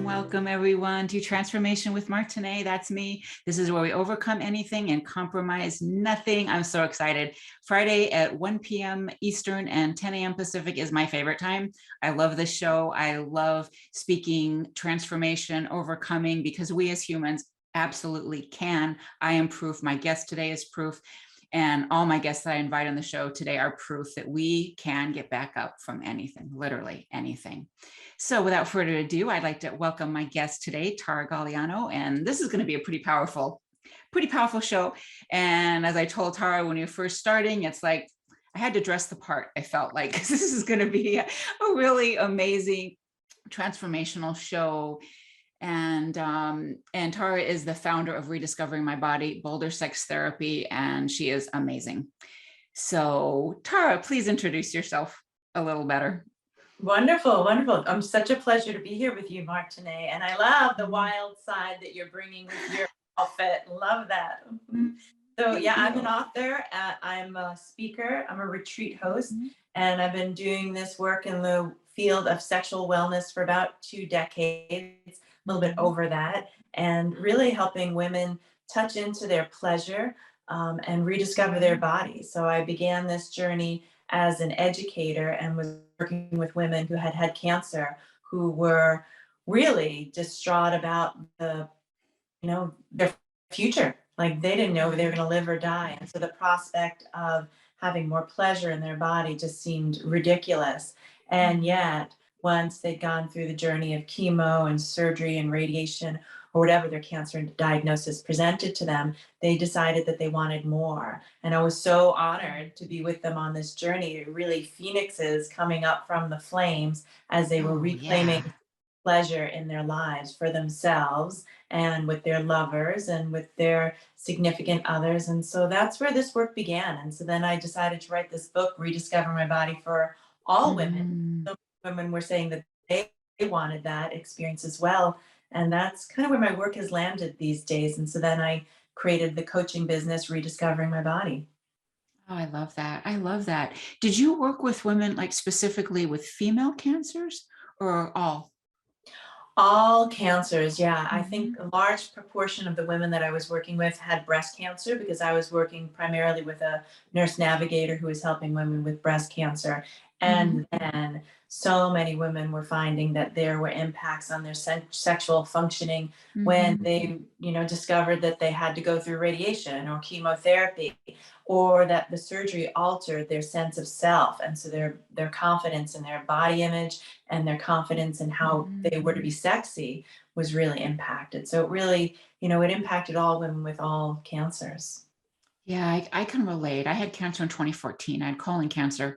welcome everyone to Transformation with Martine. That's me. This is where we overcome anything and compromise nothing. I'm so excited. Friday at 1 p.m. Eastern and 10 a.m. Pacific is my favorite time. I love this show. I love speaking transformation, overcoming, because we as humans absolutely can. I am proof. My guest today is proof. And all my guests that I invite on the show today are proof that we can get back up from anything, literally anything. So without further ado, I'd like to welcome my guest today, Tara Galeano. And this is going to be a pretty powerful show. And as I told Tara when we were first starting, it's like, I had to dress the part. I felt like this is going to be a really amazing transformational show. And Tara is the founder of Rediscovering My Body, Boulder Sex Therapy, and she is amazing. So Tara, please introduce yourself a little better. Wonderful, wonderful. Such a pleasure to be here with you, Martine. And I love the wild side that you're bringing with your outfit. Love that. So yeah, I'm an author. I'm a speaker. I'm a retreat host. And I've been doing this work in the field of sexual wellness for about 2 decades, a little bit over that, and really helping women touch into their pleasure and rediscover their bodies. So I began this journey as an educator and was working with women who had had cancer, who were really distraught about their future. Like they didn't know if they were going to live or die. And so the prospect of having more pleasure in their body just seemed ridiculous. And yet, once they'd gone through the journey of chemo and surgery and radiation, or whatever their cancer diagnosis presented to them, they decided that they wanted more. And I was so honored to be with them on this journey, really phoenixes coming up from the flames as they were reclaiming pleasure in their lives for themselves and with their lovers and with their significant others. And so that's where this work began. And so then I decided to write this book, Rediscover My Body, for all women. So women were saying that they wanted that experience as well. And that's kind of where my work has landed these days. And so then I created the coaching business, Rediscovering My Body. Oh, I love that. I love that. Did you work with women like specifically with female cancers or all? All cancers, yeah. I think a large proportion of the women that I was working with had breast cancer because I was working primarily with a nurse navigator who was helping women with breast cancer. And then so many women were finding that there were impacts on their sexual functioning when they, discovered that they had to go through radiation or chemotherapy, or that the surgery altered their sense of self. And so their confidence in their body image and their confidence in how they were to be sexy was really impacted. So it really, it impacted all women with all cancers. Yeah, I can relate. I had cancer in 2014. I had colon cancer.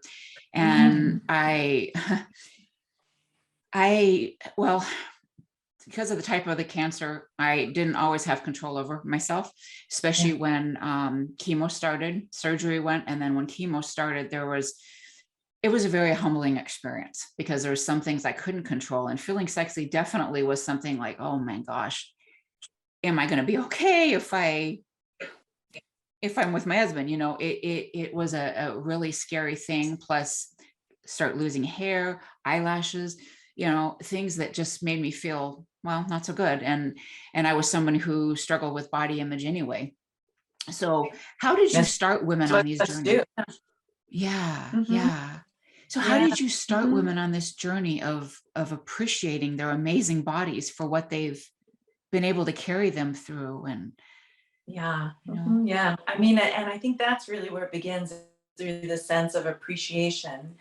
And well, because of the type of the cancer, I didn't always have control over myself, especially when chemo started, surgery went. And then when chemo started, it was a very humbling experience because there were some things I couldn't control, and feeling sexy definitely was something like, oh my gosh, am I going to be okay if I'm with my husband? It was a really scary thing. Plus start losing hair, eyelashes, things that just made me feel, well, not so good. And I was someone who struggled with body image anyway. So how did you start women on these journeys? Yeah. So how did you start women on this journey of appreciating their amazing bodies for what they've been able to carry them through? And I mean, and I think that's really where it begins, through the sense of appreciation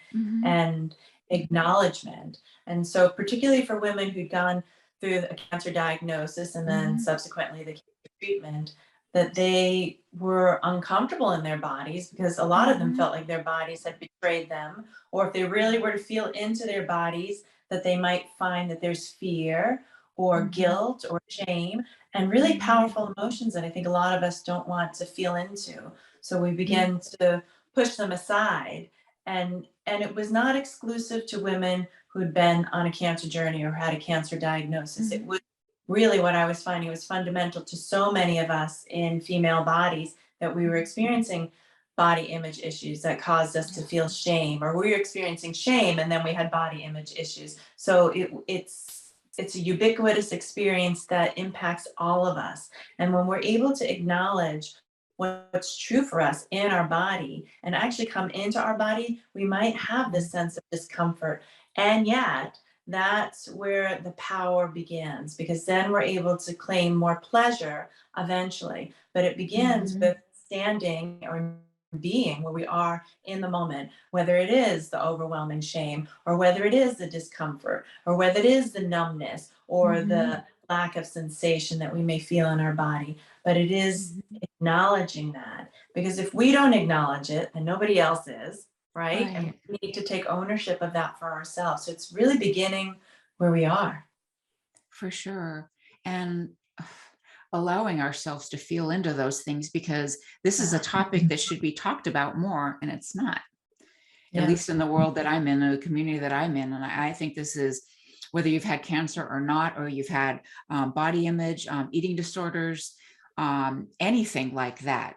and acknowledgement. And so particularly for women who'd gone through a cancer diagnosis and then subsequently the cancer treatment, that they were uncomfortable in their bodies because a lot of them felt like their bodies had betrayed them, or if they really were to feel into their bodies, that they might find that there's fear or guilt or shame and really powerful emotions that I think a lot of us don't want to feel into. So we begin to push them aside. And it was not exclusive to women who'd been on a cancer journey or had a cancer diagnosis. It was really, what I was finding was fundamental to so many of us in female bodies, that we were experiencing body image issues that caused us to feel shame, or we were experiencing shame and then we had body image issues. So it's it's a ubiquitous experience that impacts all of us. And when we're able to acknowledge what's true for us in our body and actually come into our body, we might have this sense of discomfort. And yet, that's where the power begins, because then we're able to claim more pleasure eventually. But it begins with standing or being where we are in the moment, whether it is the overwhelming shame, or whether it is the discomfort, or whether it is the numbness, or the lack of sensation that we may feel in our body. But it is acknowledging that, because if we don't acknowledge it, then nobody else is, right? And we need to take ownership of that for ourselves. So it's really beginning where we are. For sure. And allowing ourselves to feel into those things, because this is a topic that should be talked about more, and it's not, at least in the world that I'm in, the community that I'm in. And I think this is, whether you've had cancer or not, or you've had body image, eating disorders, anything like that.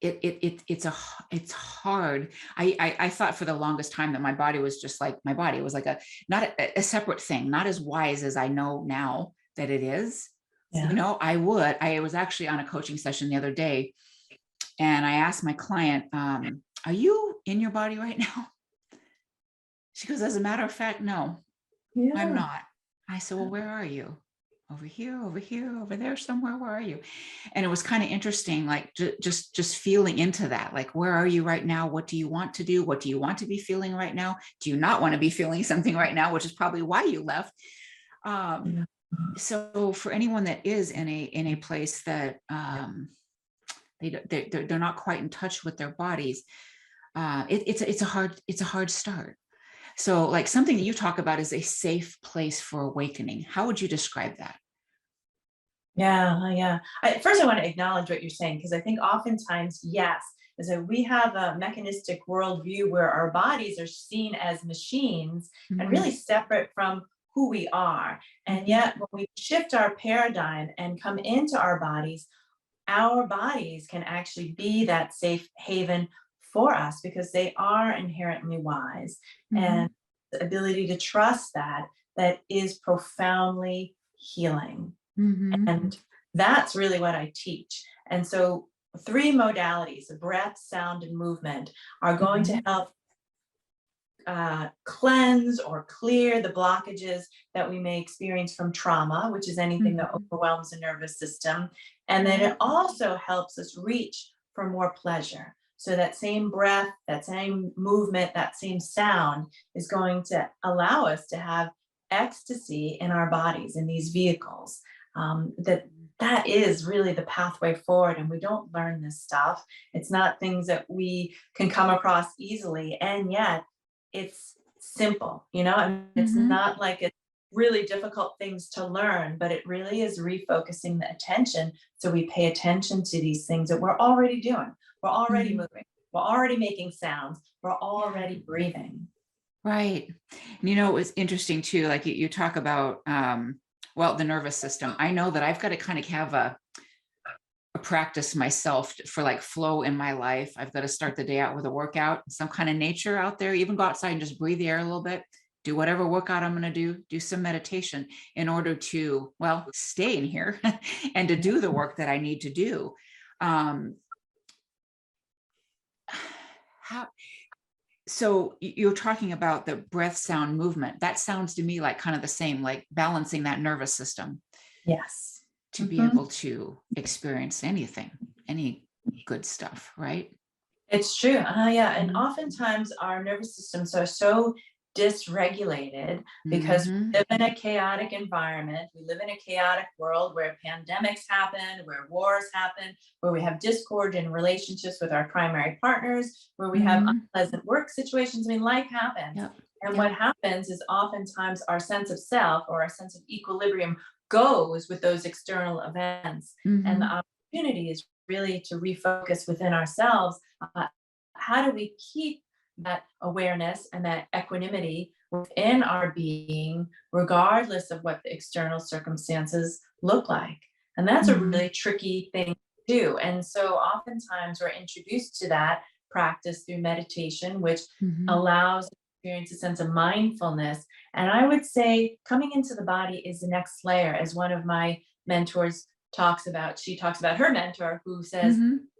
It's hard. I thought for the longest time that my body was just like my body. It was like not a separate thing, not as wise as I know now that it is. You know, I was actually on a coaching session the other day, and I asked my client, are you in your body right now? She goes, as a matter of fact, no, I'm not. I said, well, where are you? Over here, over there somewhere. Where are you? And it was kind of interesting, like just feeling into that. Like, where are you right now? What do you want to do? What do you want to be feeling right now? Do you not want to be feeling something right now, which is probably why you left? So for anyone that is in a place that they're not quite in touch with their bodies, it's a hard start. So like something that you talk about is a safe place for awakening. How would you describe that? Yeah. First, I want to acknowledge what you're saying, because I think oftentimes, yes, is that we have a mechanistic worldview where our bodies are seen as machines and really separate from who we are. And yet, when we shift our paradigm and come into our bodies can actually be that safe haven for us, because they are inherently wise. And the ability to trust that is profoundly healing. And that's really what I teach. And so 3 modalities, breath, sound, and movement, are going to help cleanse or clear the blockages that we may experience from trauma, which is anything that overwhelms the nervous system. And then it also helps us reach for more pleasure. So that same breath, that same movement, that same sound is going to allow us to have ecstasy in our bodies, in these vehicles. That is really the pathway forward. And we don't learn this stuff. It's not things that we can come across easily. And yet it's simple, and it's not like it's really difficult things to learn, but it really is refocusing the attention. So we pay attention to these things that we're already doing. We're already moving. We're already making sounds. We're already breathing. Right. And it was interesting too, like you talk about, the nervous system. I know that I've got to kind of have a practice myself for like flow in my life. I've got to start the day out with a workout, some kind of nature out there, even go outside and just breathe the air a little bit, do whatever workout I'm going to do some meditation in order to, stay in here and to do the work that I need to do. So you're talking about the breath, sound, movement. That sounds to me like kind of the same, like balancing that nervous system. Yes. To be able to experience anything, any good stuff, right? It's true. And oftentimes our nervous systems are so dysregulated because we live in a chaotic environment. We live in a chaotic world where pandemics happen, where wars happen, where we have discord in relationships with our primary partners, where we have unpleasant work situations. I mean, life happens. And what happens is oftentimes our sense of self or our sense of equilibrium goes with those external events. And the opportunity is really to refocus within ourselves. How do we keep that awareness and that equanimity within our being, regardless of what the external circumstances look like? And that's a really tricky thing to do. And so oftentimes we're introduced to that practice through meditation, which allows experience a sense of mindfulness. And I would say coming into the body is the next layer, as one of my mentors talks about. She talks about her mentor who says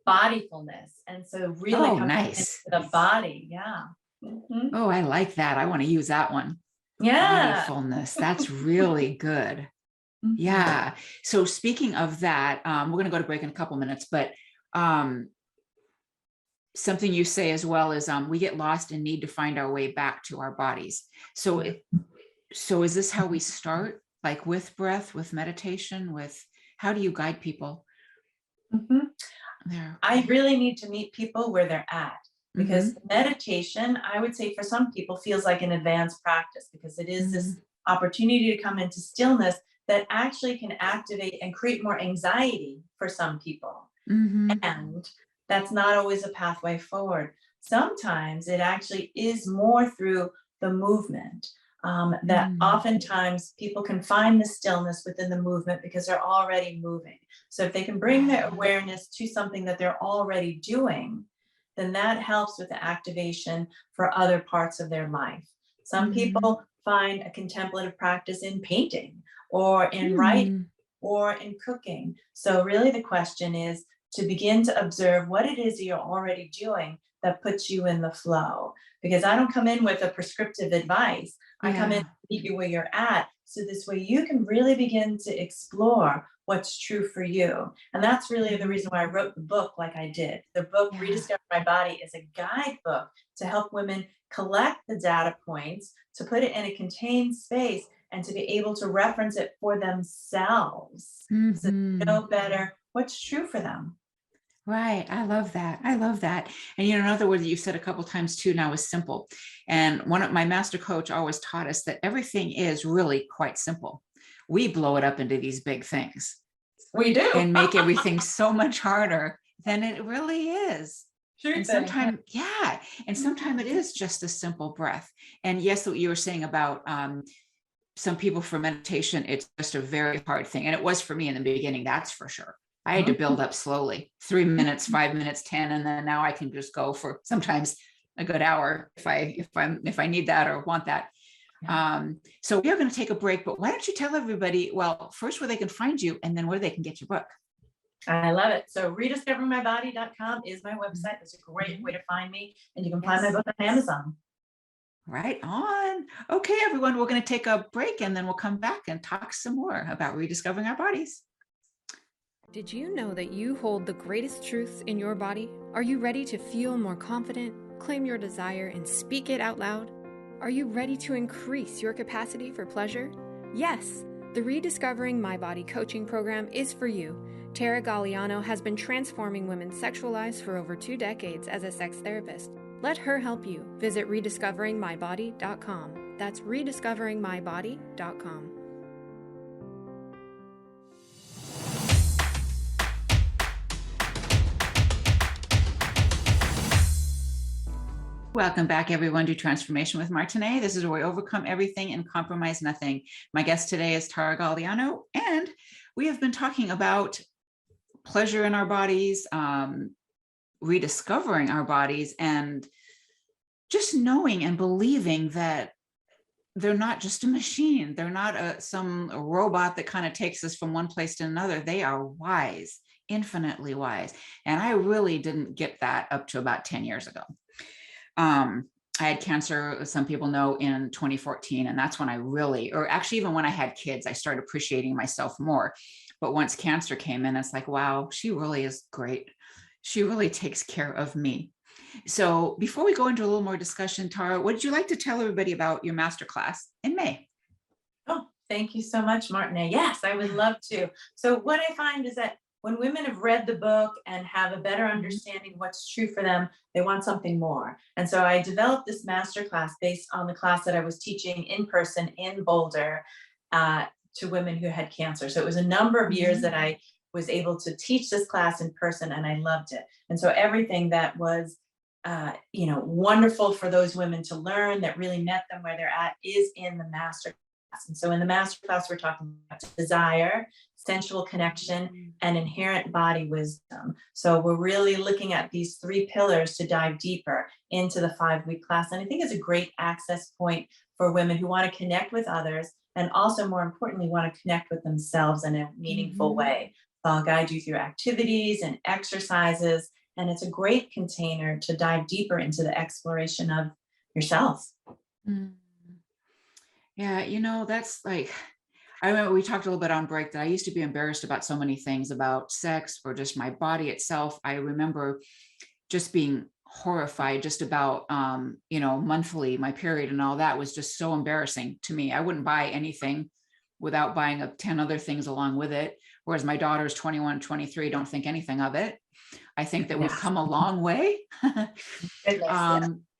bodyfulness. And so really Oh, coming nice. into the body. Yeah. Oh, I like that. I want to use that one. Yeah. Bodyfulness. That's really good. Yeah. So speaking of that, we're going to go to break in a couple minutes, but something you say as well is we get lost and need to find our way back to our bodies. So, so is this how we start? Like with breath, with meditation, with how do you guide people there? I really need to meet people where they're at, because meditation, I would say for some people, feels like an advanced practice, because it is this opportunity to come into stillness that actually can activate and create more anxiety for some people. And that's not always a pathway forward. Sometimes it actually is more through the movement. That oftentimes people can find the stillness within the movement because they're already moving. So if they can bring their awareness to something that they're already doing, then that helps with the activation for other parts of their life. Some people find a contemplative practice in painting or in writing or in cooking. So really the question is to begin to observe what it is you're already doing that puts you in the flow. Because I don't come in with a prescriptive advice. I come in to meet you where you're at. So this way you can really begin to explore what's true for you. And that's really the reason why I wrote the book like I did. The book, Rediscovering My Body, is a guidebook to help women collect the data points, to put it in a contained space, and to be able to reference it for themselves. So they know better what's true for them. Right. I love that. I love that. And you know, another word that you've said a couple of times too now is simple. And one of my master coach always taught us that everything is really quite simple. We blow it up into these big things. We do. And make everything so much harder than it really is. Sure. And sometimes, and sometimes it is just a simple breath. And yes, what you were saying about some people for meditation, it's just a very hard thing. And it was for me in the beginning, that's for sure. I had to build up slowly, 3 minutes, 5 minutes, 10. And then now I can just go for sometimes a good hour if I need that or want that. So we are going to take a break, but why don't you tell everybody, well, first where they can find you and then where they can get your book. I love it. So rediscoveringmybody.com is my website. It's a great way to find me. And you can find my book on Amazon. Right on. Okay, everyone, we're going to take a break and then we'll come back and talk some more about rediscovering our bodies. Did you know that you hold the greatest truths in your body? Are you ready to feel more confident, claim your desire, and speak it out loud? Are you ready to increase your capacity for pleasure? Yes, the Rediscovering My Body coaching program is for you. Tara Galeano has been transforming women's sexual lives for over 2 decades as a sex therapist. Let her help you. Visit rediscoveringmybody.com. That's rediscoveringmybody.com. Welcome back, everyone, to Transformation with Martine. This is where we overcome everything and compromise nothing. My guest today is Tara Galeano, and we have been talking about pleasure in our bodies, rediscovering our bodies, and just knowing and believing that they're not just a machine. They're not some robot that kind of takes us from one place to another. They are wise, infinitely wise. And I really didn't get that up to about 10 years ago. I had cancer, as some people know, in 2014. And that's when I really, or actually even when I had kids, I started appreciating myself more. But once cancer came in, it's like, wow, she really is great. She really takes care of me. So before we go into a little more discussion, Tara, would you like to tell everybody about your masterclass in May? Oh, thank you so much, Martine. Yes, I would love to. So what I find is that when women have read the book and have a better understanding what's true for them, they want something more. And so I developed this masterclass based on the class that I was teaching in person in Boulder to women who had cancer. So it was a number of years that I was able to teach this class in person, and I loved it. And so everything that was wonderful for those women to learn, that really met them where they're at, is in the master And so in the master class, we're talking about desire, sensual connection, and inherent body wisdom. So we're really looking at these 3 pillars to dive deeper into the 5-week class. And I think it's a great access point for women who want to connect with others, and also more importantly, want to connect with themselves in a meaningful way. So I'll guide you through activities and exercises, and it's a great container to dive deeper into the exploration of yourself. Mm. Yeah, that's like, I remember we talked a little bit on break that I used to be embarrassed about so many things, about sex or just my body itself. I remember just being horrified just about, monthly, my period and all that was just so embarrassing to me. I wouldn't buy anything without buying 10 other things along with it. Whereas my daughter's 21, 23, don't think anything of it. I think that we've come a long way.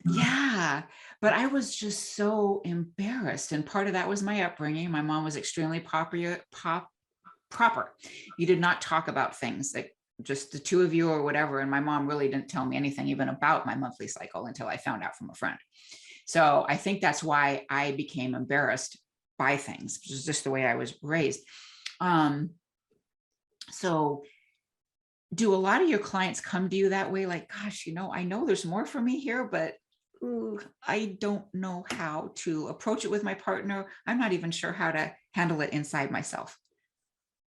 Yeah, but I was just so embarrassed. And part of that was my upbringing. My mom was extremely proper. You did not talk about things, like just the 2 of you or whatever. And my mom really didn't tell me anything even about my monthly cycle until I found out from a friend. So I think that's why I became embarrassed by things, which is just the way I was raised. So do a lot of your clients come to you that way? Like, gosh, I know there's more for me here, but I don't know how to approach it with my partner. I'm not even sure how to handle it inside myself.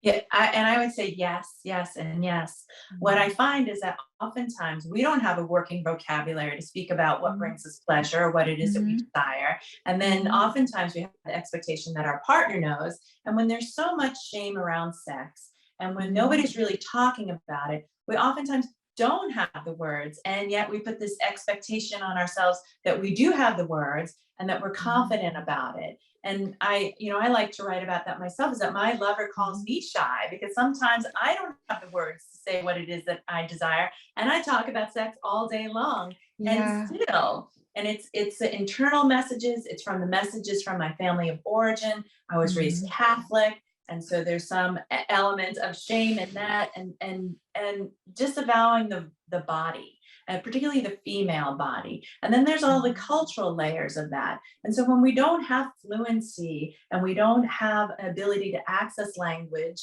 Yeah, I would say yes, yes, and yes. What I find is that oftentimes we don't have a working vocabulary to speak about what brings us pleasure, or what it is that we desire. And then oftentimes we have the expectation that our partner knows. And when there's so much shame around sex, and when nobody's really talking about it, we oftentimes don't have the words. And yet we put this expectation on ourselves that we do have the words and that we're confident about it. And I like to write about that myself, is that my lover calls me shy because sometimes I don't have the words to say what it is that I desire. And I talk about sex all day long. Yeah. And it's the internal messages. It's from the messages from my family of origin. I was raised Catholic. And so there's some element of shame in that, and disavowing the body, and particularly the female body. And then there's all the cultural layers of that. And so when we don't have fluency and we don't have an ability to access language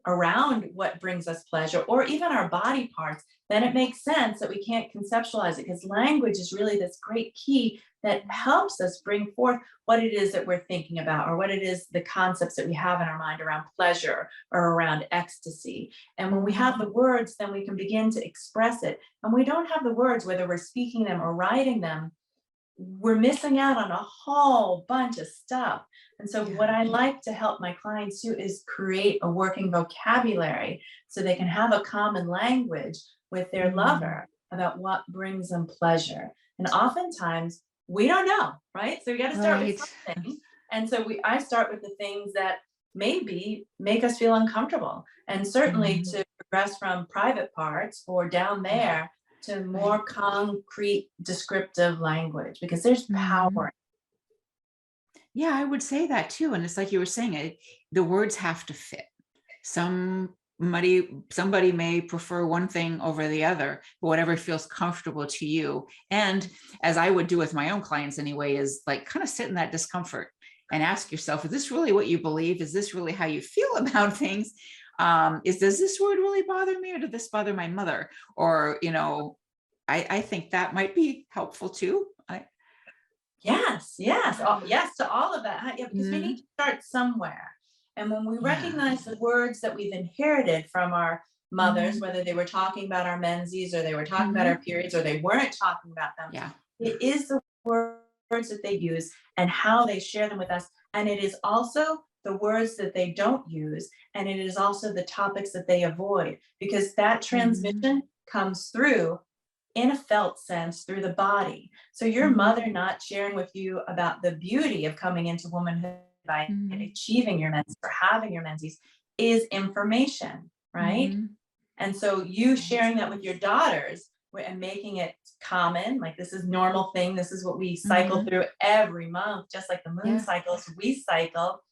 around what brings us pleasure, or even our body parts, then it makes sense that we can't conceptualize it, because language is really this great key that helps us bring forth what it is that we're thinking about, or what it is, the concepts that we have in our mind around pleasure or around ecstasy. And when we have the words, then we can begin to express it. And we don't have the words, whether we're speaking them or writing them, we're missing out on a whole bunch of stuff. And so what I like to help my clients do is create a working vocabulary so they can have a common language with their lover about what brings them pleasure. And oftentimes we don't know, right? So we got to start with something. And so I start with the things that maybe make us feel uncomfortable, and certainly to progress from private parts or down there to more concrete descriptive language, because there's power. Yeah, I would say that too. And it's like you were saying, the words have to fit. Somebody may prefer one thing over the other, but whatever feels comfortable to you. And as I would do with my own clients anyway, is like kind of sit in that discomfort and ask yourself, is this really what you believe? Is this really how you feel about things? Does this word really bother me, or did this bother my mother? Or, I think that might be helpful too. Yes, yes to all of that. Yeah, because we need to start somewhere. And when we recognize the words that we've inherited from our mothers, whether they were talking about our menses, or they were talking about our periods, or they weren't talking about them, it is the words that they use and how they share them with us. And it is also the words that they don't use. And it is also the topics that they avoid, because that transmission comes through in a felt sense through the body. So your mother not sharing with you about the beauty of coming into womanhood by achieving your menses or having your menses is information, right? And so you sharing that with your daughters and making it common, like this is normal thing, this is what we cycle through every month, just like the moon cycles, we cycle,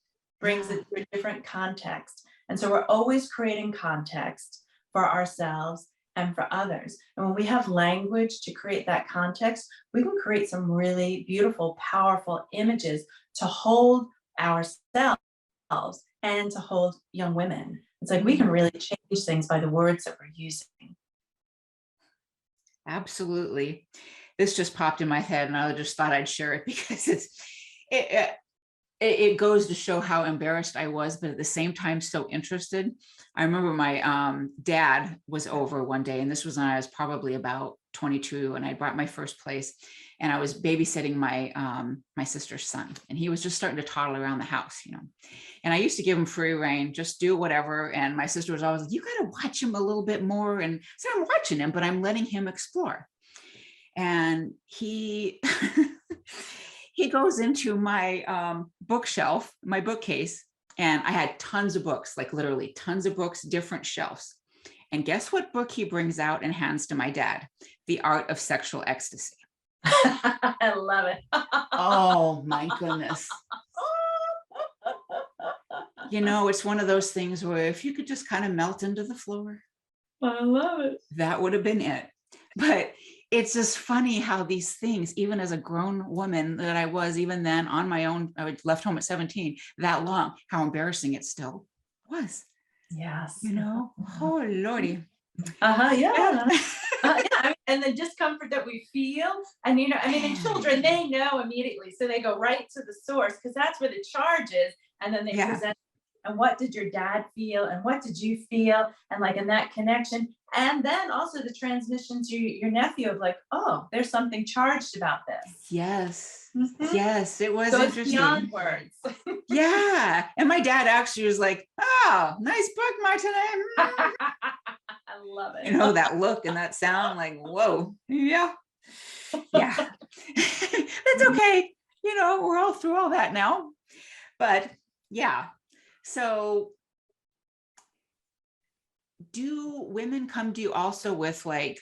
brings it to a different context. And so we're always creating context for ourselves and for others. And when we have language to create that context, we can create some really beautiful, powerful images to hold ourselves and to hold young women. It's like we can really change things by the words that we're using. Absolutely. This just popped in my head and I just thought I'd share it because it goes to show how embarrassed I was, but at the same time, so interested. I remember my dad was over one day, and this was when I was probably about 22, and I brought my first place, and I was babysitting my sister's son, and he was just starting to toddle around the house, and I used to give him free rein, just do whatever. And my sister was always like, you got to watch him a little bit more. And so I'm watching him, but I'm letting him explore. And he he goes into my bookshelf, my bookcase, and I had tons of books, like literally tons of books, different shelves. And guess what book he brings out and hands to my dad? The Art of Sexual Ecstasy. I love it. Oh my goodness. It's one of those things where if you could just kind of melt into the floor, I love it. that would have been it. But it's just funny how these things, even as a grown woman that I was, even then on my own, I left home at 17, that long, how embarrassing it still was. Yes. Oh Lordy. Yeah. Yeah. And the discomfort that we feel. And, and children, they know immediately. So they go right to the source because that's where the charge is. And then they present, and what did your dad feel? And what did you feel? And like in that connection. And then also the transmission to your nephew of like, oh, there's something charged about this. Yes. Yes, it was so interesting. Beyond words. Yeah. And my dad actually was like, oh, nice book, Martine. I love it. That look and that sound, like, whoa. Yeah. That's okay. We're all through all that now. But yeah. So do women come to you also with like,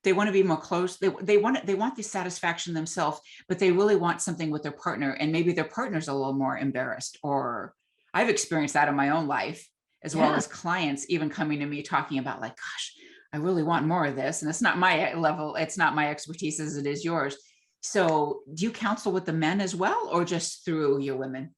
they want to be more close. They want the satisfaction themselves, but they really want something with their partner, and maybe their partner's a little more embarrassed. Or I've experienced that in my own life, as well as clients even coming to me talking about like, gosh, I really want more of this. And it's not my level. It's not my expertise as it is yours. So do you counsel with the men as well, or just through your women?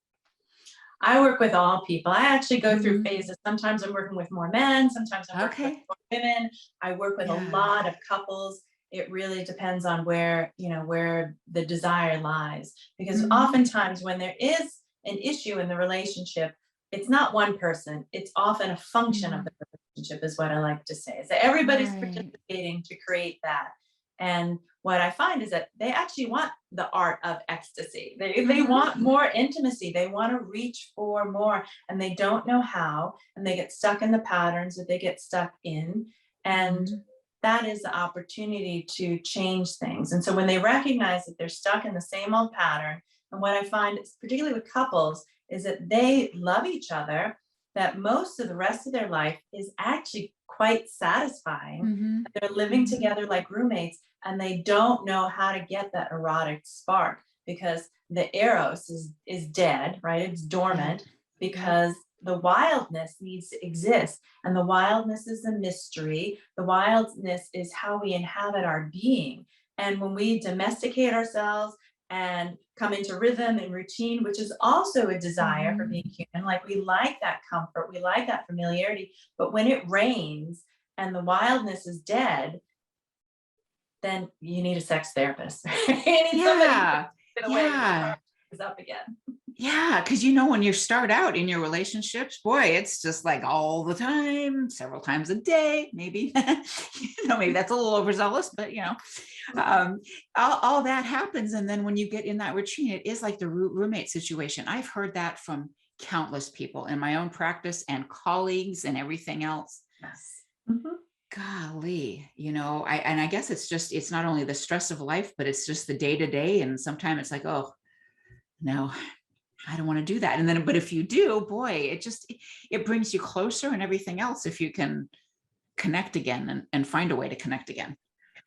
I work with all people. I actually go through phases. Sometimes I'm working with more men. Sometimes I'm working with more women. I work with a lot of couples. It really depends on where the desire lies. Because oftentimes when there is an issue in the relationship, it's not one person. It's often a function of the relationship, is what I like to say. So everybody's participating to create that. And what I find is that they actually want the art of ecstasy. They want more intimacy. They want to reach for more, and they don't know how, and they get stuck in the patterns that they get stuck in. And that is the opportunity to change things. And so when they recognize that they're stuck in the same old pattern, and what I find, particularly with couples, is that they love each other, that most of the rest of their life is actually quite satisfying. They're living together like roommates, and they don't know how to get that erotic spark because the eros is dead, right? It's dormant because the wildness needs to exist. And the wildness is the mystery. The wildness is how we inhabit our being. And when we domesticate ourselves and come into rhythm and routine, which is also a desire for being human, like we like that comfort, we like that familiarity. But when it rains and the wildness is dead, then you need a sex therapist. You need somebody is up again. Yeah, because when you start out in your relationships, boy, it's just like all the time, several times a day, maybe. Maybe that's a little overzealous, but all that happens. And then when you get in that routine, it is like the roommate situation. I've heard that from countless people in my own practice and colleagues and everything else. Yes. Golly, I guess it's not only the stress of life, but it's just the day to day. And sometimes it's like, oh, no, I don't want to do that. And then, but if you do, boy, it brings you closer and everything else if you can connect again and find a way to connect again.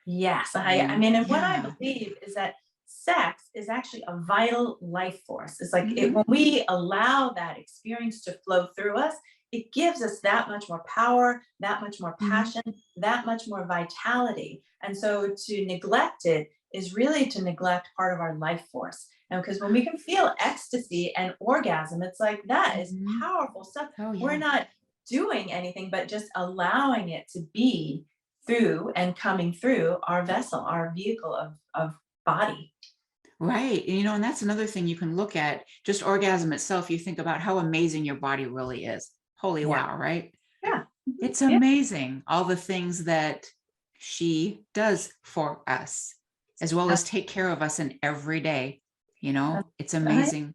Yes. I mean, and what I believe is that sex is actually a vital life force. It's like when we allow that experience to flow through us, it gives us that much more power, that much more passion, that much more vitality. And so to neglect it is really to neglect part of our life force. And because when we can feel ecstasy and orgasm, it's like that is Mhm. powerful stuff. Oh, We're yeah. not doing anything but just allowing it to be through and coming through our vessel, our vehicle of body. Right. And that's another thing you can look at, just orgasm itself. You think about how amazing your body really is. Holy Yeah. wow, right? Yeah. It's Yeah. amazing, all the things that she does for us, as well as take care of us in every day. It's Right. amazing.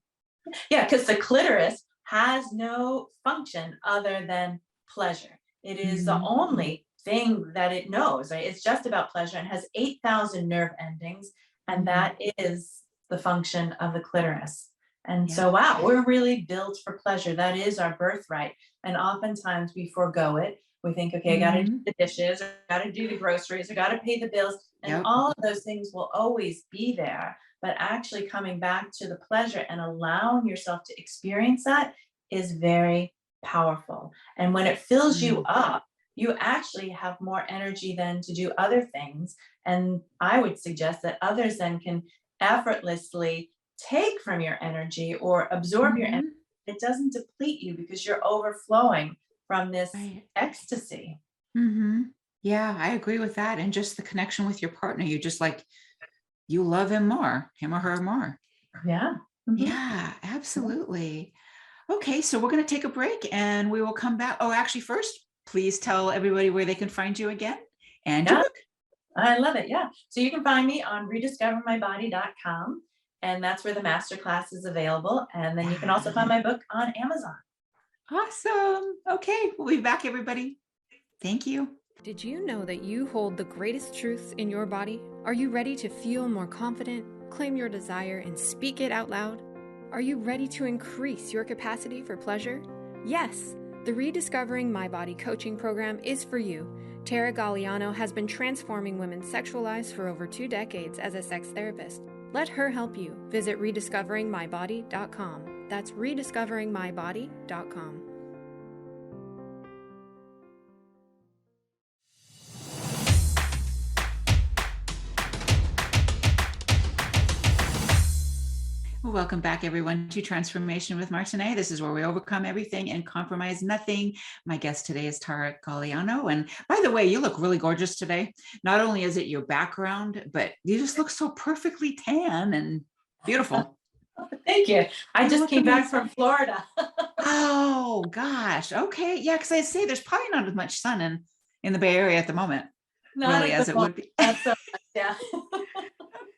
Yeah, because the clitoris has no function other than pleasure. It is the Mhm. only thing that it knows, right? It's just about pleasure and has 8,000 nerve endings, and Mhm. that is the function of the clitoris. And Yeah. so, wow, we're really built for pleasure. That is our birthright. And oftentimes we forego it. We think, okay, I got to do Mhm. the dishes, I got to do the groceries, I got to pay the bills. And Yep. all of those things will always be there, but actually coming back to the pleasure and allowing yourself to experience that is very powerful. And when it fills you Mm. up, you actually have more energy then to do other things. And I would suggest that others then can effortlessly take from your energy or absorb your energy. Mhm. It doesn't deplete you because you're overflowing from this Right. ecstasy. Mhm. Yeah, I agree with that. And just the connection with your partner, you love him or her more. Yeah. Mhm. Yeah, absolutely. Okay, so we're going to take a break and we will come back. Oh, actually, first, please tell everybody where they can find you again and your Yeah. book. I love it. Yeah. So you can find me on rediscovermybody.com, and that's where the masterclass is available. And then you can also find Yeah. my book on Amazon. Awesome. Okay, we'll be back, everybody. Thank you. Did you know that you hold the greatest truths in your body? Are you ready to feel more confident, claim your desire, and speak it out loud? Are you ready to increase your capacity for pleasure? Yes, the Rediscovering My Body coaching program is for you. Tara Galeano has been transforming women's sexual lives for over 2 decades as a sex therapist. Let her help you. Visit rediscoveringmybody.com. That's rediscoveringmybody.com. Well, welcome back, everyone, to Transformation with Martine. This is where we overcome everything and compromise nothing. My guest today is Tara Galeano. And by the way, you look really gorgeous today. Not only is it your background, but you just look so perfectly tan and beautiful. Thank you. I You just look came back amazing. from Florida. Oh, gosh. Okay. Yeah, because I say there's probably not as much sun in the Bay Area at the moment, Not really, at the as it moment. would be. Not so much. Yeah.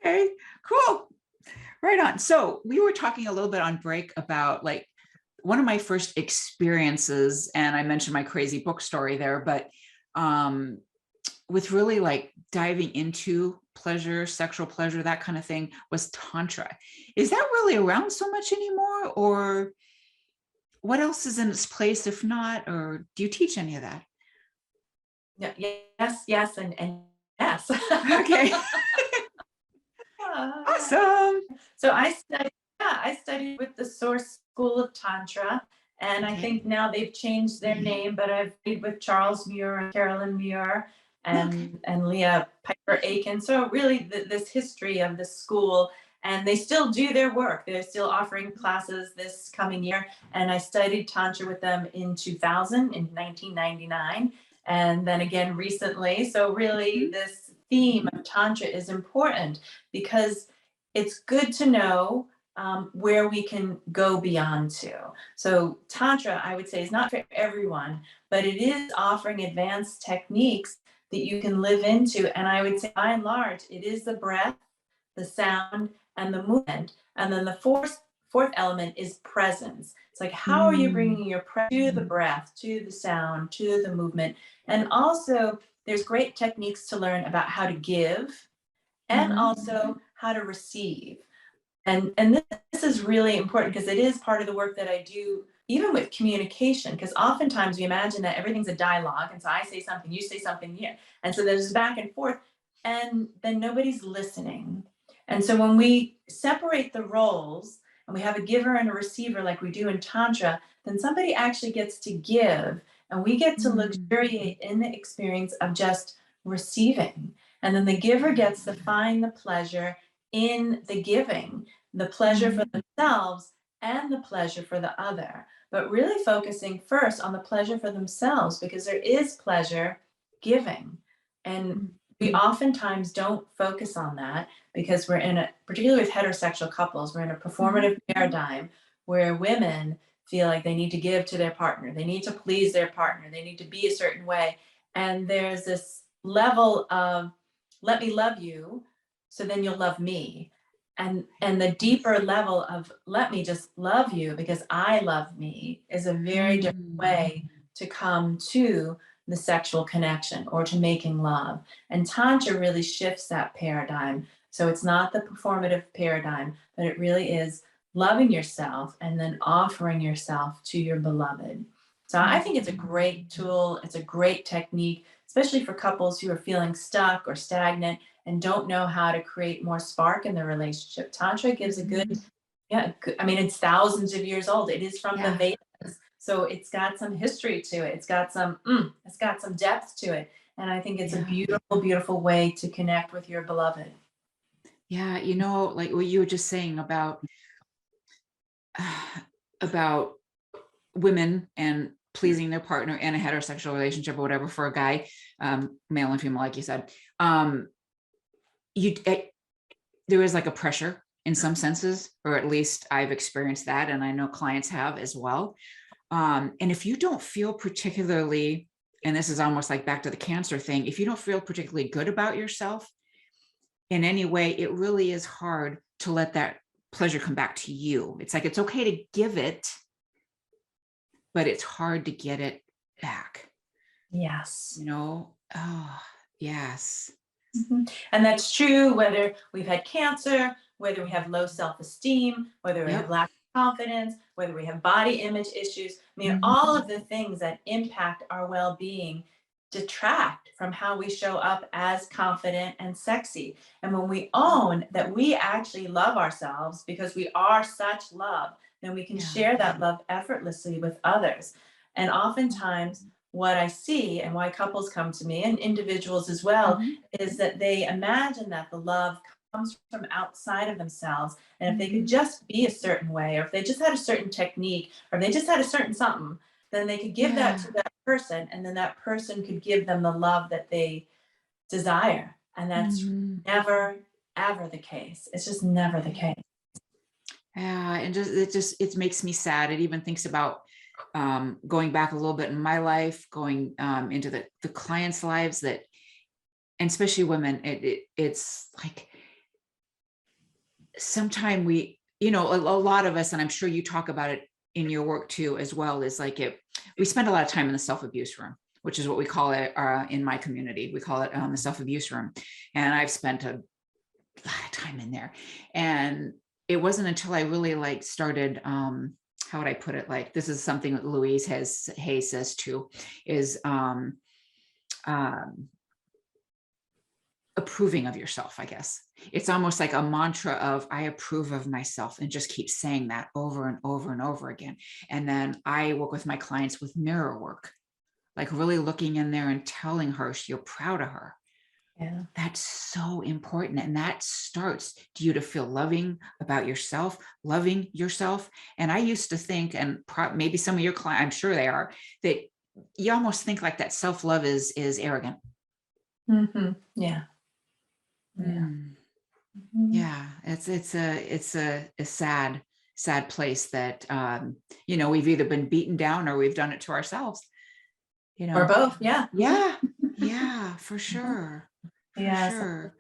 Okay, cool. Right on. So we were talking a little bit on break about like one of my first experiences, and I mentioned my crazy book story there, but um, with really like diving into pleasure, sexual pleasure, that kind of thing was Tantra. Is that really around so much anymore? Or what else is in its place if not? Or do you teach any of that? Yeah. Yes. Yes. And yes. Okay, Yeah. awesome. So I studied with the Source School of Tantra, and I Okay, think now they've changed their name, but I've studied with Charles Muir and Carolyn Muir okay. and Leah Piper Aiken. So really this history of the school, and they still do their work. They're still offering classes this coming year, and I studied Tantra with them in 2000, in 1999, and then again recently. So really Mhm. this theme of Tantra is important because it's good to know where we can go beyond to. So, Tantra, I would say, is not for everyone, but it is offering advanced techniques that you can live into. And I would say, by and large, it is the breath, the sound, and the movement. And then the fourth element is presence. It's like, how are you Mm, bringing your to the breath, to the sound, to the movement? And also, there's great techniques to learn about how to give and mhm. also how to receive. And this is really important because it is part of the work that I do even with communication, because oftentimes we imagine that everything's a dialogue, and so I say something, you say something here, and so there's back and forth, and then nobody's listening. And so when we separate the roles and we have a giver and a receiver like we do in Tantra, then somebody actually gets to give, and we get to Mm, luxuriate in the experience of just receiving. And then the giver gets to find the pleasure in the giving. the pleasure for themselves and the pleasure for the other, but really focusing first on the pleasure for themselves, because there is pleasure giving. And we oftentimes don't focus on that because we're in a, particularly with heterosexual couples, we're in a performative paradigm where women feel like they need to give to their partner, they need to please their partner, they need to be a certain way. And there's this level of, let me love you, so then you'll love me. And the deeper level of, let me just love you because I love me, is a very different way to come to the sexual connection or to making love. And Tantra really shifts that paradigm. So it's not the performative paradigm, but it really is loving yourself and then offering yourself to your beloved. So I think it's a great tool. It's a great technique, especially for couples who are feeling stuck or stagnant and don't know how to create more spark in their relationship. Tantra gives a good, I mean, it's thousands of years old. It is from the Vedas. So it's got some history to it. It's got some depth to it. And I think it's a beautiful, beautiful way to connect with your beloved. Yeah, you know, like what you were just saying about women and pleasing their partner in a heterosexual relationship or whatever for a guy, male and female, like you said, there is like a pressure in some senses, or at least I've experienced that. And I know clients have as well. And if you don't feel particularly, and this is almost like back to the cancer thing, if you don't feel particularly good about yourself in any way, it really is hard to let that pleasure come back to you. It's like, it's okay to give it, but it's hard to get it back. Yes. You know? Oh, yes. And that's true whether we've had cancer, whether we have low self-esteem, whether we have lack of confidence, whether we have body image issues. I mean, all of the things that impact our well-being detract from how we show up as confident and sexy. And when we own that we actually love ourselves because we are such love, then we can share that love effortlessly with others. And oftentimes, what I see and why couples come to me, and individuals as well, is that they imagine that the love comes from outside of themselves. And if they could just be a certain way, or if they just had a certain technique, or if they just had a certain something, then they could give that to that person, and then that person could give them the love that they desire. And that's never, ever the case. It's just never the case. Yeah, and it makes me sad. It even thinks about going back a little bit in my life, going into the clients' lives, that, and especially women, it's like sometimes we, you know, a lot of us, and I'm sure you talk about it in your work too, as well, is like we spend a lot of time in the self-abuse room, which is what we call it in my community. We call it the self-abuse room. And I've spent a lot of time in there. And it wasn't until I really like started, how would I put it? Like, this is something that Louise Hay says too, is approving of yourself, I guess. It's almost like a mantra of, I approve of myself, and just keep saying that over and over and over again. And then I work with my clients with mirror work, like really looking in there and telling her you're proud of her. Yeah. That's so important. And that starts you to feel loving about yourself, loving yourself. And I used to think, and maybe some of your clients, I'm sure they are, that you almost think like that self-love is arrogant. Yeah. Yeah. It's a sad place that, you know, we've either been beaten down or we've done it to ourselves, you know, or both. Yeah. Yeah, for sure. Sure.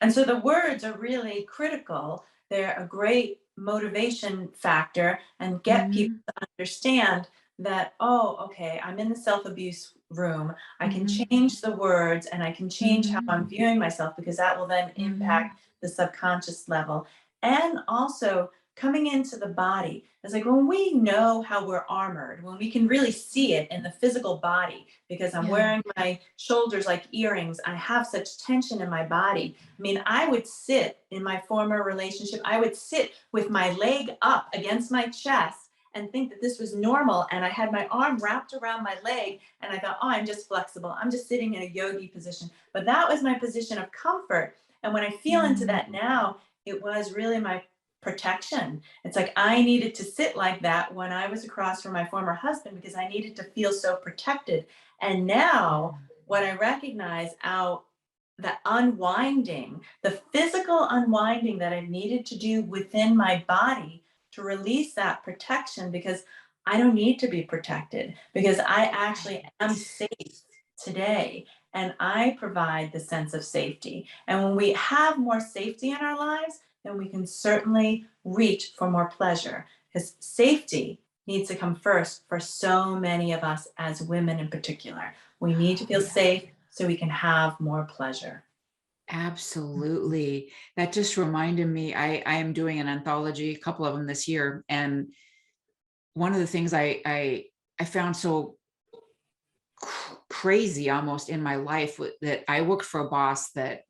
And so the words are really critical. They're a great motivation factor, and get people to understand that, oh, okay, I'm in the self-abuse room. I can change the words, and I can change how I'm viewing myself, because that will then impact the subconscious level. And also coming into the body. It's like when we know how we're armored, when we can really see it in the physical body, because I'm wearing my shoulders like earrings, I have such tension in my body. I mean, I would sit in my former relationship, I would sit with my leg up against my chest and think that this was normal. And I had my arm wrapped around my leg, and I thought, oh, I'm just flexible. I'm just sitting in a yogi position. But that was my position of comfort. And when I feel into that now, it was really my protection. It's like I needed to sit like that when I was across from my former husband because I needed to feel so protected. And now what I recognize out the unwinding, the physical unwinding that I've needed to do within my body to release that protection, because I don't need to be protected, because I actually am safe today and I provide the sense of safety. And when we have more safety in our lives, then we can certainly reach for more pleasure, because safety needs to come first for so many of us as women in particular. We need to feel safe so we can have more pleasure. Absolutely. That just reminded me, I am doing an anthology, a couple of them this year. And one of the things I found so crazy almost in my life that I worked for a boss that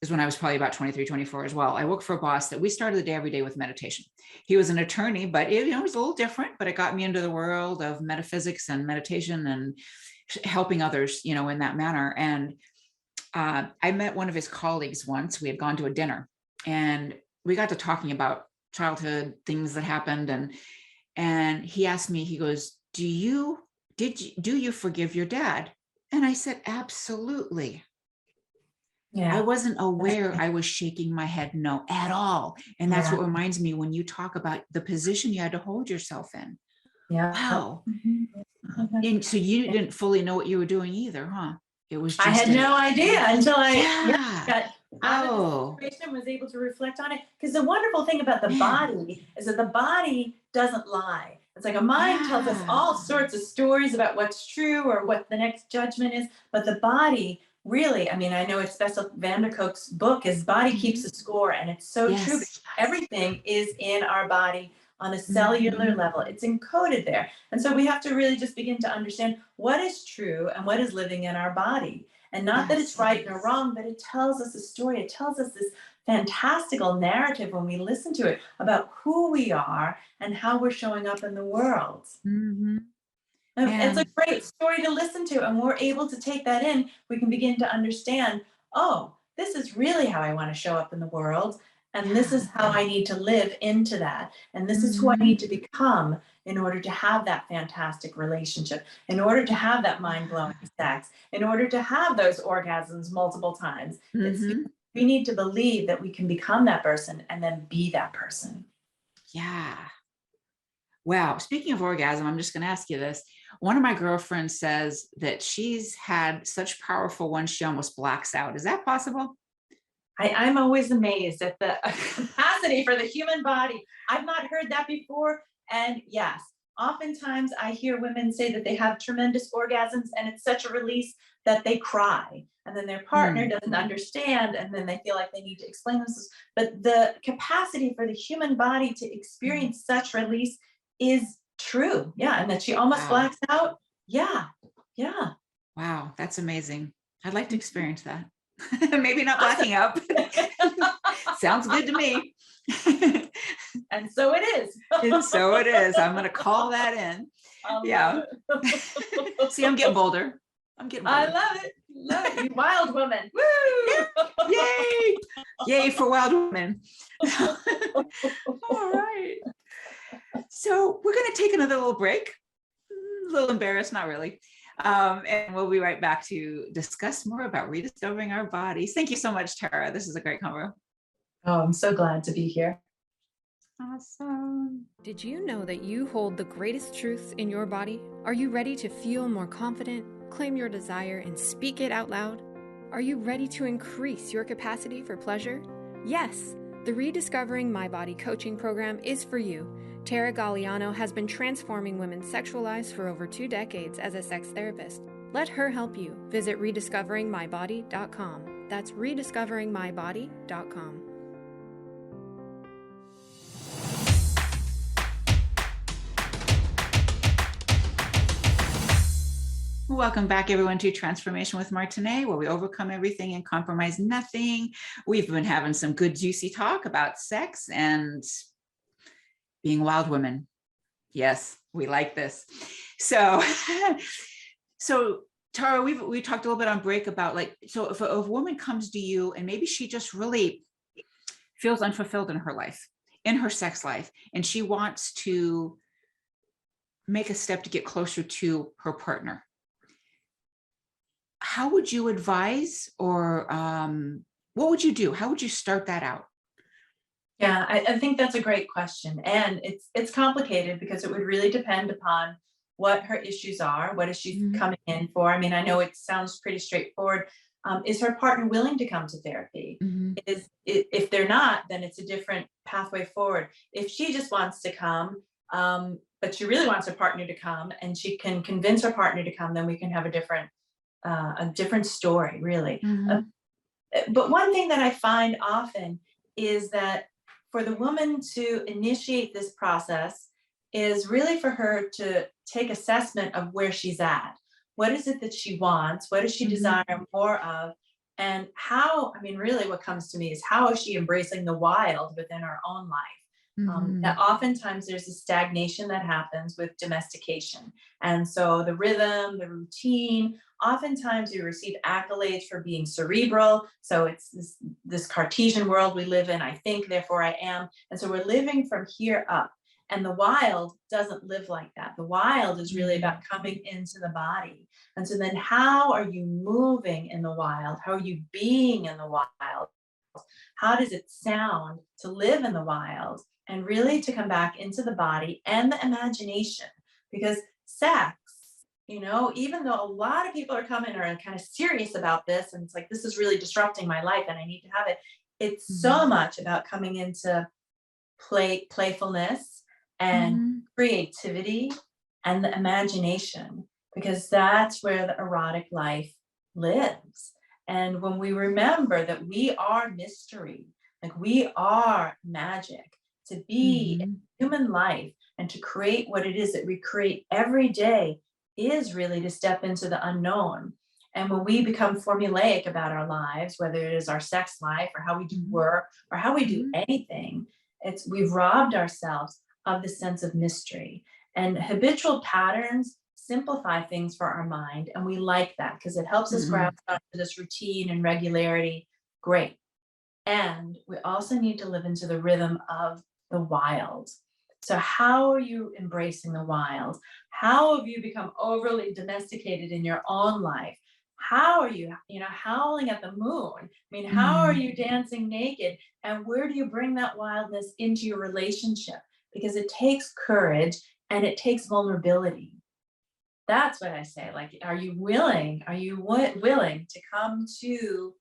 is when I was probably about 23, 24 as well. I worked for a boss that we started the day every day with meditation. He was an attorney, but it was a little different, but it got me into the world of metaphysics and meditation and helping others, in that manner. And I met one of his colleagues once. We had gone to a dinner and we got to talking about childhood things that happened. And he asked me, he goes, do you forgive your dad? And I said, absolutely. Yeah. I wasn't aware. I was shaking my head no at all. And that's what reminds me when you talk about the position you had to hold yourself in. Yeah. Wow. Mm-hmm. And so you didn't fully know what you were doing either, huh? It was just I had no idea until I got out of Oh. the situation, was able to reflect on it. Because the wonderful thing about the body is that the body doesn't lie. It's like a mind tells us all sorts of stories about what's true or what the next judgment is, but the body really, I mean, I know it's Bessel van der Kolk's book is Body Keeps the Score, and it's so true. Everything is in our body on a cellular level. It's encoded there. And so we have to really just begin to understand what is true and what is living in our body. And not that it's right or wrong, but it tells us a story. It tells us this fantastical narrative when we listen to it about who we are and how we're showing up in the world. Mm-hmm. It's a great story to listen to, and we're able to take that in. We can begin to understand, oh, this is really how I want to show up in the world, and this is how I need to live into that, and this is who I need to become in order to have that fantastic relationship, in order to have that mind-blowing sex, in order to have those orgasms multiple times. We need to believe that we can become that person and then be that person. Yeah. Wow. Speaking of orgasm, I'm just going to ask you this. One of my girlfriends says that she's had such powerful ones, she almost blacks out. Is that possible? I'm always amazed at the capacity for the human body. I've not heard that before. And yes, oftentimes I hear women say that they have tremendous orgasms and it's such a release that they cry. And then their partner doesn't understand, and then they feel like they need to explain themselves. But the capacity for the human body to experience such release is true. Yeah. And that she almost blacks out. Yeah. Yeah. Wow. That's amazing. I'd like to experience that. Maybe not blacking out. Sounds good to me. And so it is. And so it is. I'm going to call that in. Yeah. See, I'm getting bolder. I love it. Love it. You wild woman. Woo! Yay! Yay for wild women. All right. So we're going to take another little break. A little embarrassed, not really. And we'll be right back to discuss more about rediscovering our bodies. Thank you so much, Tara. This is a great convo. Oh, I'm so glad to be here. Awesome. Did you know that you hold the greatest truths in your body? Are you ready to feel more confident, claim your desire, and speak it out loud? Are you ready to increase your capacity for pleasure? Yes, the Rediscovering My Body coaching program is for you. Tara Galeano has been transforming women's sexual lives for over 2 decades as a sex therapist. Let her help you. Visit rediscoveringmybody.com. That's rediscoveringmybody.com. Welcome back, everyone, to Transformation with Martine, where we overcome everything and compromise nothing. We've been having some good, juicy talk about sex and being wild women. Yes, we like this. So Tara, we talked a little bit on break about so if a woman comes to you and maybe she just really feels unfulfilled in her life, in her sex life, and she wants to make a step to get closer to her partner. How would you advise, or what would you do? How would you start that out? Yeah, I think that's a great question. And it's complicated because it would really depend upon what her issues are. What is she coming in for? I mean, I know it sounds pretty straightforward. Is her partner willing to come to therapy? If they're not, then it's a different pathway forward. If she just wants to come, but she really wants her partner to come, and she can convince her partner to come, then we can have a different story, really. But one thing that I find often is that for the woman to initiate this process is really for her to take assessment of where she's at. What is it that she wants? What does she desire more of? And how, I mean, really what comes to me is, how is she embracing the wild within her own life? That oftentimes there's a stagnation that happens with domestication. And so the rhythm, the routine, oftentimes you receive accolades for being cerebral. So it's this Cartesian world we live in. I think, therefore I am. And so we're living from here up. And the wild doesn't live like that. The wild is really about coming into the body. And so then how are you moving in the wild? How are you being in the wild? How does it sound to live in the wild? And really to come back into the body and the imagination. Because sex, even though a lot of people are coming or are kind of serious about this, and it's like, this is really disrupting my life and I need to have it. It's so much about coming into playfulness and creativity and the imagination, because that's where the erotic life lives. And when we remember that we are mystery, like we are magic, to be in human life and to create what it is that we create every day is really to step into the unknown. And when we become formulaic about our lives, whether it is our sex life or how we do work or how we do anything, we've robbed ourselves of the sense of mystery. And habitual patterns simplify things for our mind. And we like that because it helps us grasp onto this routine and regularity. Great. And we also need to live into the rhythm of the wild. So how are you embracing the wild? How have you become overly domesticated in your own life? How are you, howling at the moon? I mean, how are you dancing naked? And where do you bring that wildness into your relationship? Because it takes courage and it takes vulnerability. That's what I say. Like, are you willing? Are you willing to come to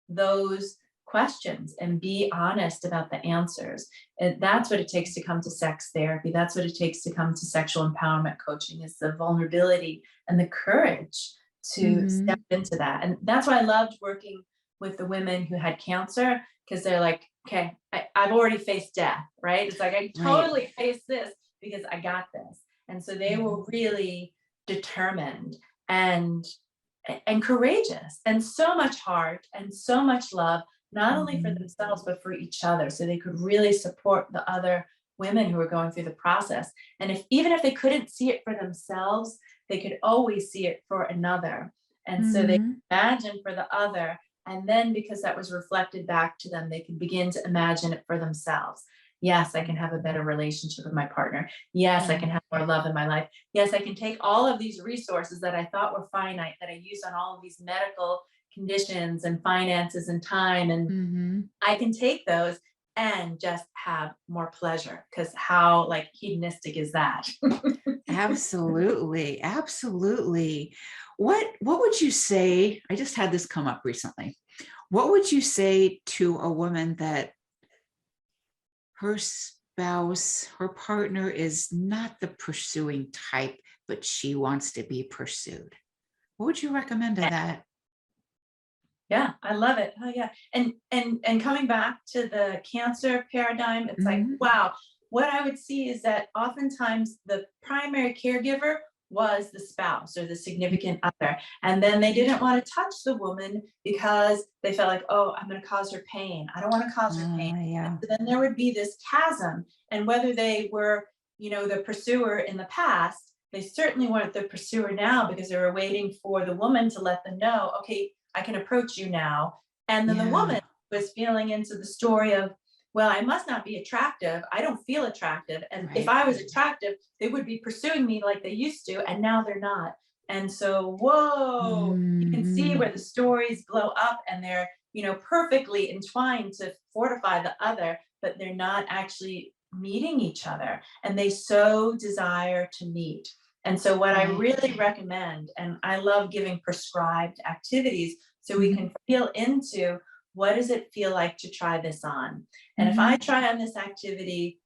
those questions and be honest about the answers? And that's what it takes to come to sex therapy. That's what it takes to come to sexual empowerment coaching, is the vulnerability and the courage to step into that. And that's why I loved working with the women who had cancer, because they're like, okay, I've already faced death, right? It's like, I totally faced this because I got this. And so they were really determined and courageous, and so much heart and so much love, not only for themselves, but for each other. So they could really support the other women who were going through the process. And even if they couldn't see it for themselves, they could always see it for another. And so they imagine for the other. And then because that was reflected back to them, they can begin to imagine it for themselves. Yes, I can have a better relationship with my partner. Yes, I can have more love in my life. Yes, I can take all of these resources that I thought were finite, that I use on all of these medical conditions and finances and time, and I can take those and just have more pleasure, because how hedonistic is that? Absolutely. Absolutely. What would you say? I just had this come up recently. What would you say to a woman that her spouse, her partner is not the pursuing type, but she wants to be pursued? What would you recommend to that? Yeah, I love it. Oh yeah. And coming back to the cancer paradigm, it's like, wow, what I would see is that oftentimes the primary caregiver was the spouse or the significant other. And then they didn't want to touch the woman because they felt like, oh, I'm going to cause her pain. I don't want to cause her pain. Yeah. So then there would be this chasm. And whether they were, the pursuer in the past, they certainly weren't the pursuer now, because they were waiting for the woman to let them know, okay, I can approach you now. And then the woman was feeling into the story of, well, I must not be attractive. I don't feel attractive. And if Right. I was attractive, they would be pursuing me like they used to, and now they're not. And so, whoa, you can see Mhm. where the stories blow up and they're, perfectly entwined to fortify the other, but they're not actually meeting each other. And they so desire to meet. And so, what I Right. really recommend, and I love giving prescribed activities so we Mhm. can feel into what does it feel like to try this on? And if Mhm. I try on this activity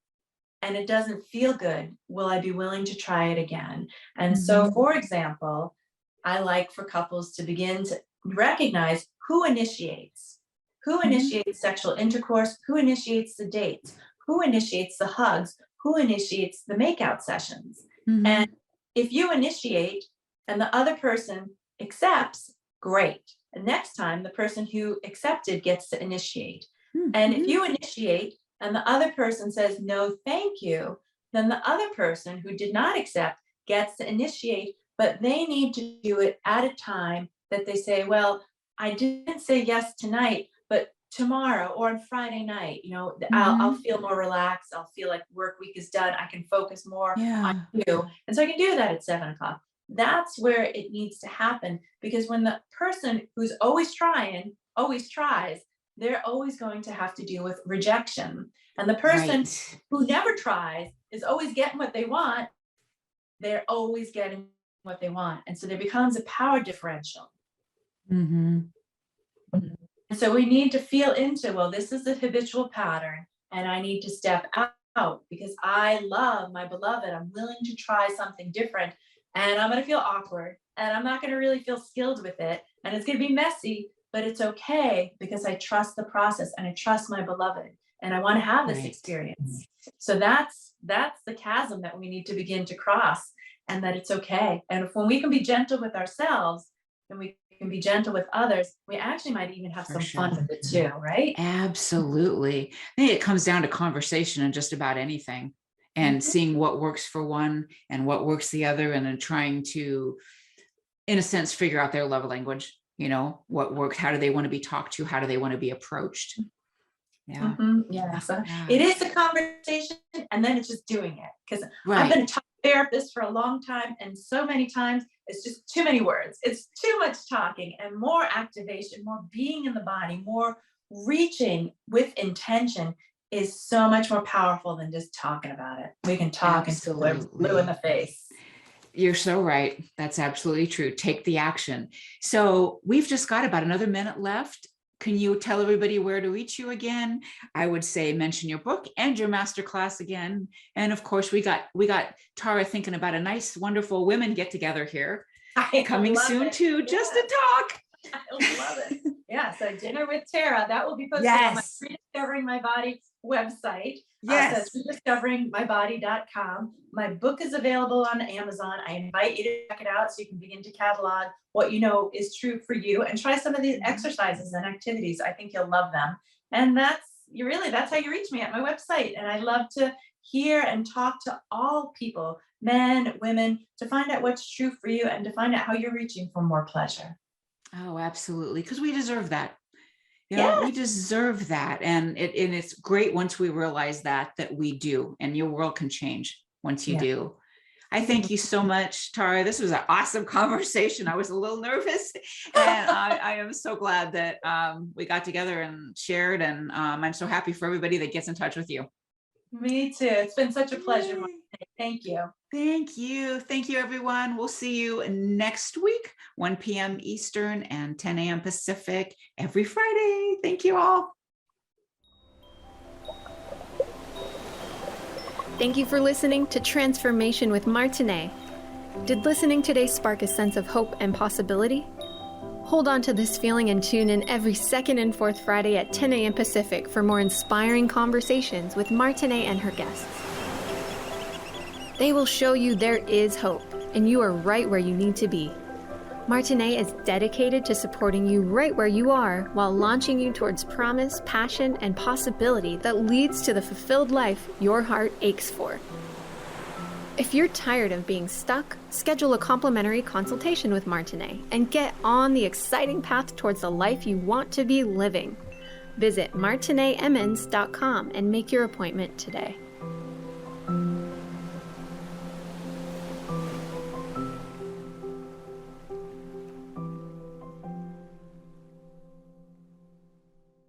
and it doesn't feel good, will I be willing to try it again? And so, Mhm. for example, I like for couples to begin to recognize who initiates. Who Mhm. initiates sexual intercourse? Who initiates the dates? Who initiates the hugs? Who initiates the makeout sessions? And Mhm. if you initiate and the other person accepts, great. And next time, the person who accepted gets to initiate. And if Mhm. you initiate and the other person says, no, thank you, then the other person who did not accept gets to initiate, but they need to do it at a time that they say, well, I didn't say yes tonight, but tomorrow or on Friday night, I'll Mhm. feel more relaxed. I'll feel like work week is done. I can focus more on Yeah. you. And so I can do that at 7 o'clock. That's where it needs to happen, because when the person who's always trying always tries, they're always going to have to deal with rejection. And the person Right. who never tries is always getting what they want. They're always getting what they want. And so there becomes a power differential. Mhm. And so we need to feel into, well, this is a habitual pattern, and I need to step out because I love my beloved. I'm willing to try something different, and I'm going to feel awkward, and I'm not going to really feel skilled with it. And it's going to be messy, but it's okay because I trust the process and I trust my beloved, and I want to have this Right. experience. So that's the chasm that we need to begin to cross, and that it's okay. And if when we can be gentle with ourselves, and we can be gentle with others, we actually might even have For some fun sure. with it too, right? Absolutely. I think it comes down to conversation and just about anything, and Mhm. seeing what works for one and what works the other, and then trying to, in a sense, figure out their love language, what works, how do they want to be talked to, how do they want to be approached. Yeah. Yeah, so Yeah. it is a conversation, and then it's just doing it. Because I've Right. been a talk therapist for a long time, and so many times it's just too many words. It's too much talking, and more activation, more being in the body, more reaching with intention is so much more powerful than just talking about it. We can talk until we're blue in the Absolutely. face. You're so right. That's absolutely true. Take the action. So we've just got about another minute left. Can you tell everybody where to reach you again? I would say mention your book and your masterclass again. And of course, we got Tara thinking about a nice, wonderful women get together here I coming love soon it. too, just to talk. I love it. Yeah, so Dinner with Tara, that will be posted on my Yes. Rediscovering My Body website. So Yes. it's rediscoveringmybody.com. My book is available on Amazon. I invite you to check it out so you can begin to catalog what you know is true for you and try some of these exercises and activities. I think you'll love them. And that's how you reach me, at my website. And I love to hear and talk to all people, men, women, to find out what's true for you and to find out how you're reaching for more pleasure. Oh, absolutely. Because we deserve that. Yeah. We deserve that. And it's great once we realize that we do, and your world can change once you Yeah. do. I thank you so much, Tara. This was an awesome conversation. I was a little nervous, and I am so glad that we got together and shared. And I'm so happy for everybody that gets in touch with you. Me too. It's been such a pleasure. Yay. Martine. Thank you. Thank you. Thank you, everyone. We'll see you next week, 1 p.m. Eastern and 10 a.m. Pacific every Friday. Thank you all. Thank you for listening to Transformation with Martine. Did listening today spark a sense of hope and possibility? Hold on to this feeling and tune in every second and fourth Friday at 10 a.m. Pacific for more inspiring conversations with Martine and her guests. They will show you there is hope, and you are right where you need to be. Martine is dedicated to supporting you right where you are while launching you towards promise, passion, and possibility that leads to the fulfilled life your heart aches for. If you're tired of being stuck, schedule a complimentary consultation with Martine and get on the exciting path towards the life you want to be living. Visit martineemmons.com and make your appointment today.